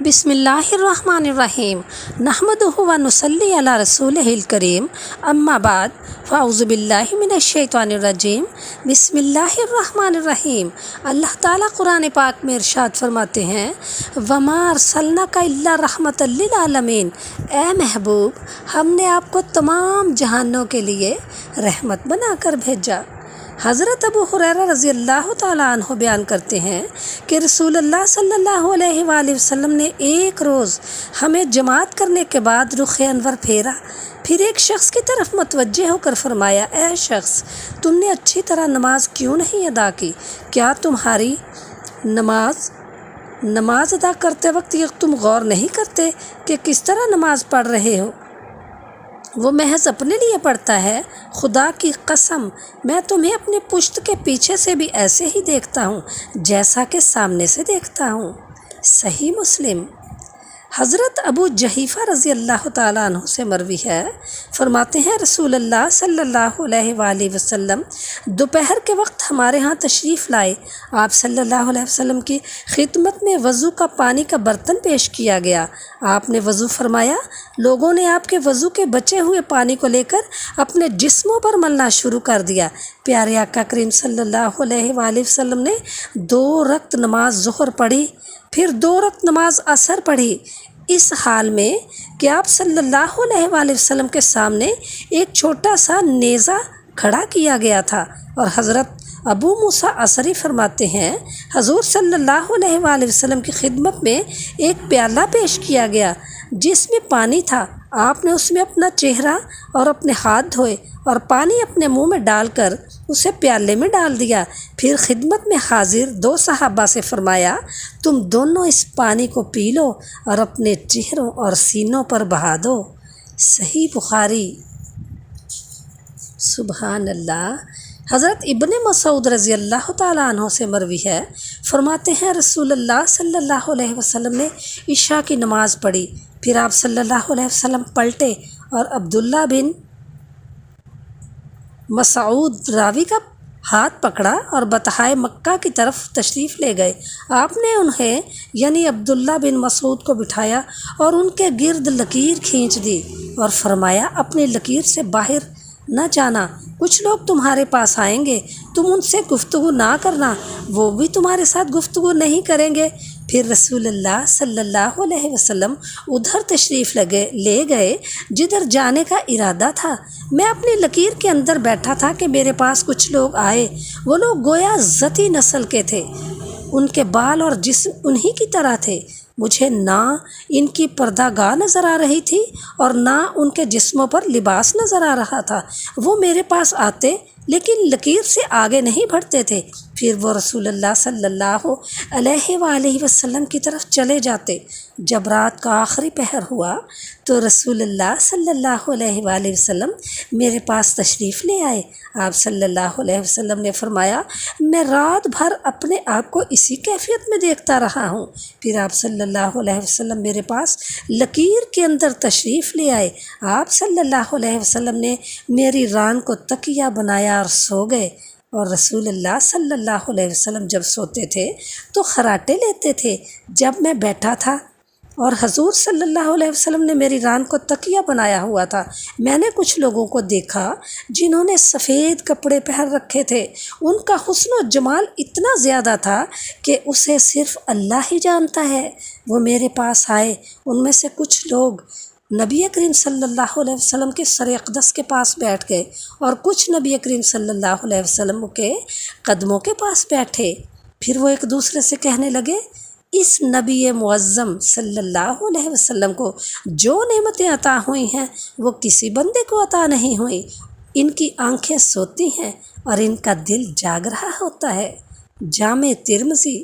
बिस्मिल्लाहिर्रहमानिर्रहीम नहमदुहु व नुसल्ली अला रसूलिहिल करीम अम्मा बाद फ़अऊज़ु बिल्लाहि मिनश्शैतानिर्रजीम बिस्मिल्लाहिर्रहमानिर्रहीम। अल्लाह ताला कुरान पाक में इरशाद फरमाते हैं, वमा अरसलनाका इल्ला रहमतल लिल आलमीन, ए महबूब हमने आपको तमाम जहानों के लिए रहमत बनाकर भेजा। हज़रत अबू हुरैरा रज़ी अल्लाह ताला अन्हु बयान करते हैं कि रसूलुल्लाह सल्लल्लाहु अलैहि वसल्लम ने एक रोज़ हमें जमात करने के बाद रुख़ अनवर फेरा, फिर एक शख्स की तरफ मुतवज्जे होकर फरमाया, ए शख्स तुमने अच्छी तरह नमाज क्यों नहीं अदा की? क्या तुम्हारी नमाज अदा करते वक्त ये तुम गौर नहीं करते कि किस तरह नमाज पढ़ रहे हो? वो महज अपने लिए पढ़ता है। खुदा की कसम मैं तुम्हें अपनी पुश्त के पीछे से भी ऐसे ही देखता हूँ जैसा कि सामने से देखता हूँ। सही मुस्लिम। हज़रत अबू जहीफ़ा रज़ी अल्लाह ताला अन्हु से मरवी है, फरमाते हैं रसूलुल्लाह सल्लल्लाहु अलैहि वसल्लम दोपहर के वक्त हमारे यहाँ तशरीफ़ लाए। आप सल्लल्लाहु अलैहि वसल्लम की खिदमत में वज़ू का पानी का बर्तन पेश किया गया। आपने वज़ू फरमाया। लोगों ने आपके वज़ू के बचे हुए पानी को लेकर अपने जिस्मों पर मलना शुरू कर दिया। प्यारे आका करीम सल्लल्लाहु अलैहि वसल्लम ने 2 रकत नमाज ज़ुहर पढ़ी, फिर 2 रकत नमाज असर पढ़ी, इस हाल में कि आप सल्लल्लाहु अलैहि वसल्लम के सामने एक छोटा सा नेज़ा खड़ा किया गया था। और हज़रत अबू मूसा असरी फरमाते हैं, हज़ूर सल्लल्लाहु अलैहि वसल्लम की खिदमत में एक प्याला पेश किया गया जिसमें पानी था। आपने उसमें अपना चेहरा और अपने हाथ धोए और पानी अपने मुंह में डालकर उसे प्याले में डाल दिया। फिर खिदमत में हाजिर 2 सहाबा से फरमाया, तुम दोनों इस पानी को पी लो और अपने चेहरों और सीनों पर बहा दो। सही बुखारी। सुबहान अल्लाह। हज़रत इब्ने मसूद रज़ी अल्लाह ताला अन्हु से मरवी है, फरमाते हैं रसूलुल्लाह सल्लल्लाहु अलैहि वसल्लम ने इशा की नमाज़ पढ़ी, फिर आप सल्लल्लाहु अलैहि वसल्लम पलटे और अब्दुल्ला बिन मसूद रावी का हाथ पकड़ा और बतहाए मक्का की तरफ तशरीफ़ ले गए। आपने उन्हें यानी अब्दुल्ला बिन मसूद को बिठाया और उनके गिर्द लकीर खींच दी और फरमाया, अपनी लकीर से बाहर न जाना। कुछ लोग तुम्हारे पास आएंगे, तुम उनसे गुफ्तगू ना करना, वो भी तुम्हारे साथ गुफ्तगू नहीं करेंगे। फिर रसूलुल्लाह सल्लल्लाहु अलैहि वसल्लम उधर तशरीफ़ ले गए जिधर जाने का इरादा था। मैं अपनी लकीर के अंदर बैठा था कि मेरे पास कुछ लोग आए। वो लोग गोया ज़ती नस्ल के थे, उनके बाल और जिस्म उन्हीं की तरह थे। मुझे ना इनकी पर्दागाह नज़र आ रही थी और ना उनके जिस्मों पर लिबास नज़र आ रहा था। वो मेरे पास आते लेकिन लकीर से आगे नहीं बढ़ते थे। फिर वो रसूलुल्लाह सल्लल्लाहु अलैहि वसल्लम की तरफ चले जाते। जब रात का आखिरी पहर हुआ तो रसूलुल्लाह सल्लल्लाहु अलैहि वसल्लम मेरे पास तशरीफ़ ले आए। आप सल्लल्लाहु अलैहि वसल्लम ने फरमाया, मैं रात भर अपने आप को इसी कैफियत में देखता रहा हूँ। फिर आप सल्लल्लाहु अलैहि वसल्लम मेरे पास लकीर के अंदर तशरीफ़ ले आए। आप सल्लल्लाहु अलैहि वसल्लम ने मेरी रान को तकिया बनाया और सो गए। और रसूलुल्लाह सल्लल्लाहु अलैहि वसल्लम जब सोते थे तो खराटे लेते थे। जब मैं बैठा था और हजूर सल्लल्लाहु अलैहि वसल्लम ने मेरी रान को तकिया बनाया हुआ था, मैंने कुछ लोगों को देखा जिन्होंने सफ़ेद कपड़े पहन रखे थे। उनका हुस्न और जमाल इतना ज़्यादा था कि उसे सिर्फ़ अल्लाह ही जानता है। वो मेरे पास आए। उनमें से कुछ लोग नबी करीम सल्लल्लाहु अलैहि वसल्लम के सर अक़दस के पास बैठ गए और कुछ नबी करीम सल्लल्लाहु अलैहि वसल्लम के कदमों के पास बैठे। फिर वो एक दूसरे से कहने लगे, इस नबी मुअज़्ज़म सल्लल्लाहु अलैहि वसल्लम को जो नेमतें अता हुई हैं वो किसी बंदे को अता नहीं हुई। इनकी आंखें सोती हैं और इनका दिल जाग रहा होता है। जामे तिर्मिज़ी।